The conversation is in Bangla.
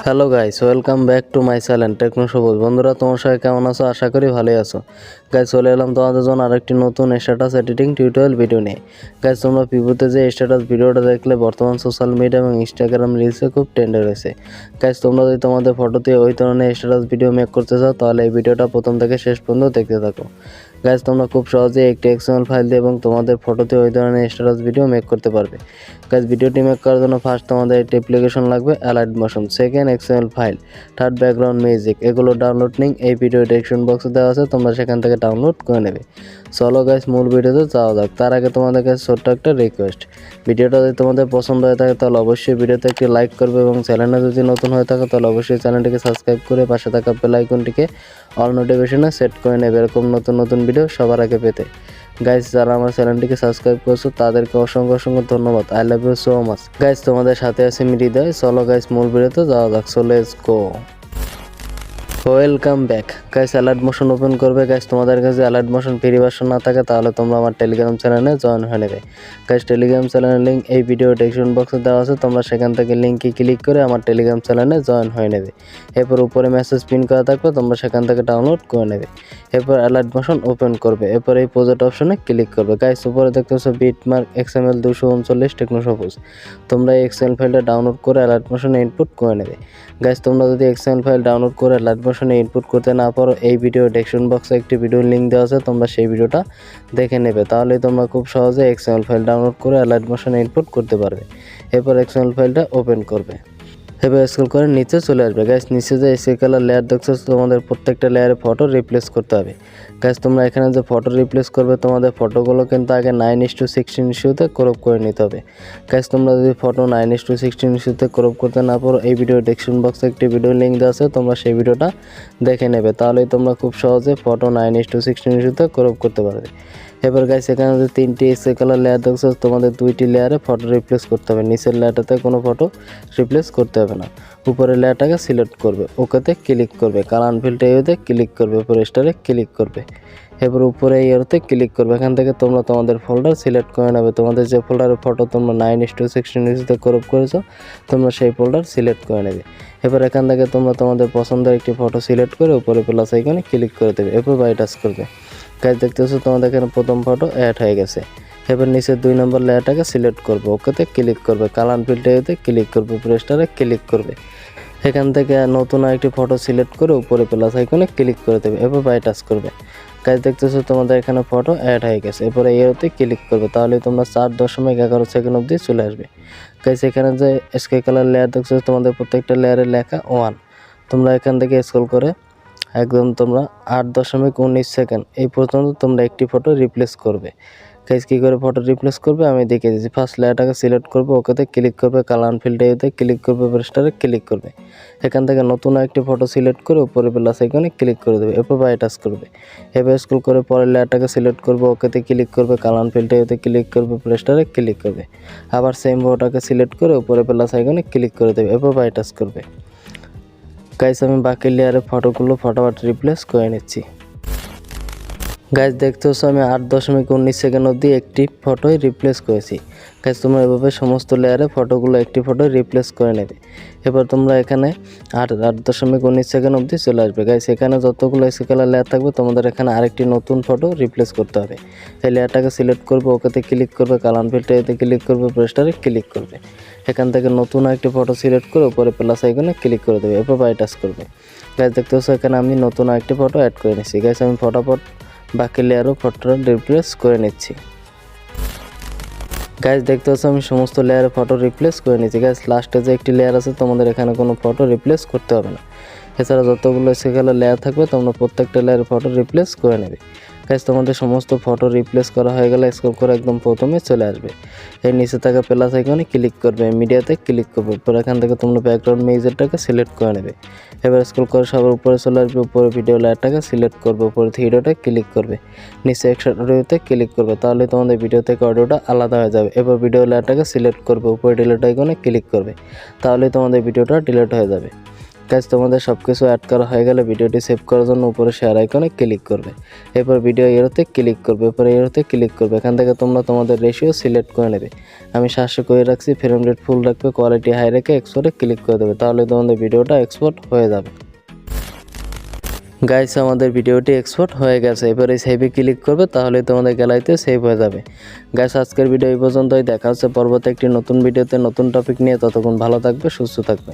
Hello guys, welcome back to my channel Techno Sabuj. বন্ধুরা, তোমার সবাই কেমন আছো? আশা করি ভালোই আছো। গাইস, চলে এলাম তোমাদের জন্য আরেকটি নতুন স্ট্যাটাস এডিটিং টিউটোরিয়াল ভিডিও নিয়ে। গাইস, তোমরা পিপুতে যে স্ট্যাটাস ভিডিওটা দেখলে বর্তমান সোশ্যাল মিডিয়া এবং ইনস্টাগ্রাম রিলসে খুব ট্রেন্ডে রয়েছে। গাইস, তোমরা যদি তোমাদের ফটোতে ওই ধরনের স্ট্যাটাস ভিডিও মেক করতে চাও তাহলে এই ভিডিওটা প্রথম থেকে শেষ পর্যন্ত দেখতে থাকো। গাইস, তোমরা খুব সহজেই একটি এক্সএমএল ফাইল দিয়ে এবং তোমাদের ফটোতে ওই ধরনের স্ট্যাটাস ভিডিও মেক করতে পারবে। গাইস, ভিডিওটি মেক করার জন্য ফার্স্ট তোমাদের একটি অ্যাপ্লিকেশন লাগবে allied motion, second XML file, third background music. এগুলো ডাউনলোড লিঙ্ক এই ভিডিও ডেসক্রিপশন বক্সে দেওয়া আছে, তোমরা সেখান থেকে ডাউনলোড করে নেবে। চলো গাইস, মূল ভিডিওতে যাওয়া যাক। তার আগে তোমাদের কাছে ছোট্ট একটা রিকোয়েস্ট, ভিডিওটা যদি তোমাদের পছন্দ হয়ে থাকে তাহলে অবশ্যই ভিডিওতে একটি লাইক করবে এবং চ্যানেলে যদি নতুন হয়ে থাকে তাহলে অবশ্যই চ্যানেলটিকে সাবস্ক্রাইব করে পাশে থাকা বেল আইকনটিকে অল নোটিফিকেশনে সেট করে নেবে এরকম নতুন নতুন ভিডিও সবার আগে পেতে। গাইস, যারা আমার চ্যানেলটিকে সাবস্ক্রাইব করছো তাদেরকে অসংখ্য অসংখ্য ধন্যবাদ। I love you so much. Guys, তোমাদের সাথে আছে আমি হৃদয়। চলো গাইস, মূল ভিডিওতে যাওয়া যাক। So let's go. Welcome back. Guys, allied motion open করবে। গাইস, তোমাদের কাছে অ্যালাইট মোশন ফ্রি ভার্সন না থাকে তাহলে তোমরা আমার টেলিগ্রাম চ্যানেলে জয়েন হয়ে নেবে। গাইস, টেলিগ্রাম চ্যানেলের লিঙ্ক এই ভিডিও ডেসক্রিপশন বক্সে দেওয়া আছে, তোমরা সেখান থেকে লিঙ্কে ক্লিক করে আমার টেলিগ্রাম চ্যানেলে জয়েন হয়ে নেবে। এরপর উপরে মেসেজ পিন করা থাকবে, তোমরা সেখান থেকে ডাউনলোড করে নেবে। এরপর অ্যালাইট মোশন ওপেন করবে। এরপর এই প্রজেক্ট অপশনে ক্লিক করবে। গাইস, উপরে দেখতে পাচ্ছ মার্ক XML 239 টেকনো সবুজ। তোমরা এই এক্সএমএল ফাইলটা ডাউনলোড করে অ্যালাইট মোশনে ইনপুট করে নেবে। গাইস, তোমরা যদি এক্সএমএল ফাইল ডাউনলোড করে অ্যালাইট মোশনে ইনপুট করতে না পারো, এই ভিডিও ডেসক্রিপশন বক্সে একটি ভিডিও লিঙ্ক দেওয়া আছে, তোমরা সেই ভিডিওটা দেখে নেবে। তাহলে তোমরা খুব সহজে এক্সএমএল ফাইল ডাউনলোড করে অ্যালাইট মোশনে ইনপুট করতে পারবে। এরপর এক্সএমএল ফাইলটা ওপেন করবে। এবার স্ক্রল করে নিচে চলে আসবে। গাইস, নিচে যে এসি কালার লেয়ার দেখছো, তোমাদের প্রত্যেকটা লেয়ারে ফটো রিপ্লেস করতে হবে। গাইস, তোমরা এখানে যে ফটো রিপ্লেস করবে তোমাদের ফটোগুলো কিন্তু আগে 9:16 ইস্যুতে ক্রপ করে নিতে হবে। গাইস, তোমরা যদি ফটো 9:16 ইস্যুতে ক্রপ করতে না পারো, এই ভিডিও ডেসক্রিপশন বক্সে একটি ভিডিও লিঙ্ক দেওয়া আছে, তোমরা সেই ভিডিওটা দেখে নেবে। তাহলেই তোমরা খুব সহজে ফটো 9:16 ইস্যুতে ক্রপ করতে পারবে। এবার গাইস, এখানে যে তিনটি এসি কালার লেয়ার দেখছো, তোমাদের দুইটি লেয়ারে ফটো রিপ্লেস করতে হবে। নিচের লেয়ারটাতে কোনো ফটো রিপ্লেস করতে হবে না। উপরের লেয়ারটাকে সিলেক্ট করবে, ওকেতে ক্লিক করবে, কালার ফিল্টার এতে ক্লিক করবে, উপরে স্টারে ক্লিক করবে। এবার উপরে এরতে ক্লিক করবে। এখান থেকে তোমরা তোমাদের ফোল্ডার সিলেক্ট করে নেবে। তোমাদের যে ফোল্ডারের ফটো তোমরা 9:16 ইঞ্চিতে ক্রপ করেছো, তোমরা সেই ফোল্ডার সিলেক্ট করে নেবে। এবার এখান থেকে তোমরা তোমাদের পছন্দের একটি ফটো সিলেক্ট করে উপরে প্লাস আইকনে ক্লিক করে দেবে। এরপর বাই টাচ করবে। গাইস, দেখতে পাচ্ছ তোমাদের এখানে প্রথম ফটো অ্যাড হয়ে গেছে। এবার নিচে 2 নম্বর লেয়ারটাকে সিলেক্ট করবে, ওকেতে ক্লিক করবে, কালার ফিল্টারে ক্লিক করবে, প্রেস্টারে ক্লিক করবে। এখান থেকে নতুন আরেকটি ফটো সিলেক্ট করে উপরে প্লাস আইকনে ক্লিক করে দেবে। এরপর বাই টাচ করবে। গাইস, দেখতেছো তোমাদের এখানে ফটো অ্যাড হয়ে গেছে। এরপরে এরতে ক্লিক করবে, তাহলে তোমরা 4.11 সেকেন্ড অবধি চলে আসবে। গাইস, এখানে যে স্কাই কালার লেয়ার দেখছো, তোমাদের প্রত্যেকটা লেয়ারে লেখা 1। তোমরা এখান থেকে স্ক্রল করে একদম তোমরা 8.19 সেকেন্ড এই পর্যন্ত তোমরা একটি ফটো রিপ্লেস করবে। গাইস, কী করে ফটো রিপ্লেস করবে আমি দেখিয়ে দিচ্ছি। ফার্স্ট লেয়ারটাকে সিলেক্ট করবে, ওকেতে ক্লিক করবে, কালার ফিল্টারে ক্লিক করবে, ব্রাশটারে ক্লিক করবে। এখান থেকে নতুন একটি ফটো সিলেক্ট করে উপরে প্লাস আইকনে ক্লিক করে দেবে। এরপর বাই টাচ করবে। এবার স্ক্রল করে পরের লেয়ারটাকে সিলেক্ট করবে, ওকেতে ক্লিক করবে, কালার ফিল্টারে ক্লিক করবে, ব্রাশটারে ক্লিক করবে। আবার সেম ফটোটাকে সিলেক্ট করে উপরে প্লাস আইকনে ক্লিক করে দেবে। এরপর বাই টাচ করবে। গাইস, আমি বাকি লেয়ারের ফটোগুলো ফটাফট রিপ্লেস করে নিচ্ছি। গাইস, দেখতে হচ্ছে আমি 8.19 সেকেন্ড অবধি একটি ফটোই রিপ্লেস করেছি। গাইস, তোমরা এভাবে সমস্ত লেয়ারে ফটোগুলো একটি ফটো রিপ্লেস করে নেবে। এবার তোমরা এখানে 8.19 সেকেন্ড অবধি চলে আসবে। গাইস, এখানে যতগুলো এসি কালার লেয়ার থাকবে তোমাদের এখানে আরেকটি নতুন ফটো রিপ্লেস করতে হবে। এই লেয়ারটাকে সিলেক্ট করবে, ওকেতে ক্লিক করবে, কালার ফিল্টারে ক্লিক করবে, ব্রাশটারে ক্লিক করবে। এখান থেকে নতুন একটি ফটো সিলেক্ট করে উপরে প্লাস আইকনে ক্লিক করে দেবে। এরপর বাই টাচ করবে। গাইস, দেখতে হচ্ছে এখানে আমি নতুন একটি ফটো অ্যাড করে নিচ্ছি। গাইস, আমি ফটাফট বাকি লেয়ারও ফটোটা রিপ্লেস করে নিচ্ছি। গাইস, দেখতে পাচ্ছ আমি সমস্ত লেয়ারে ফটো রিপ্লেস করে নিচ্ছি। গাইস, লাস্টে যে একটি লেয়ার আছে তোমাদের এখানে কোনো ফটো রিপ্লেস করতে হবে না। এছাড়া যতগুলো সেখানে লেয়ার থাকবে তোমরা প্রত্যেকটা লেয়ারে ফটো রিপ্লেস করে নেবে। গাইস তোমাদের সমস্ত ফটো রিপ্লেস করা হয়ে গেলে স্ক্রল করে একদম প্রথমে চলে আসবে, এর নিচে থাকা প্লাস আইকনে ক্লিক করবে, মিডিয়াতে ক্লিক করবে, পরে এখান থেকে তোমরা ব্যাকগ্রাউন্ড ইমেজটাকে সিলেক্ট করে নেবে। এবার স্ক্রল করে সবার উপরে চলে আসবে, উপরে ভিডিও লেয়ারটাকে সিলেক্ট করবে, উপরে থ্রিডটে ক্লিক করবে, নিচে এক্সট্রাক্ট অডিওতে ক্লিক করবে, তাহলে তোমাদের ভিডিও থেকে অডিওটা আলাদা হয়ে যাবে। এবার ভিডিও লেয়ারটাকে সিলেক্ট করবে, উপরে ডিলিট আইকনে ক্লিক করবে, তাহলে তোমাদের ভিডিওটা ডিলিট হয়ে যাবে। গাইস তোমাদের সব কিছু অ্যাড করা হয়ে গেলে ভিডিওটি সেভ করার জন্য উপরে শেয়ার আইকনে ক্লিক করবে, এরপর ভিডিও এরোতে ক্লিক করবে, এরপর এরোতে ক্লিক করবে, এখান থেকে তোমরা তোমাদের রেশিও সিলেক্ট করে নেবে। আমি 700 করে রাখছি, ফ্রেম রেট ফুল রাখবে, কোয়ালিটি হাই রেখে এক্সপোর্টে ক্লিক করে দেবে, তাহলে তোমাদের ভিডিওটা এক্সপোর্ট হয়ে যাবে। গাইস আমাদের ভিডিওটি এক্সপোর্ট হয়ে গেছে, এবারে সেভে ক্লিক করবে, তাহলে তোমাদের গ্যালারিতে সেভ হয়ে যাবে। গাইস আজকের ভিডিও এই পর্যন্তই, দেখা হচ্ছে পরবর্তী একটি নতুন ভিডিওতে নতুন টপিক নিয়ে, ততক্ষণ ভালো থাকবে, সুস্থ থাকবে।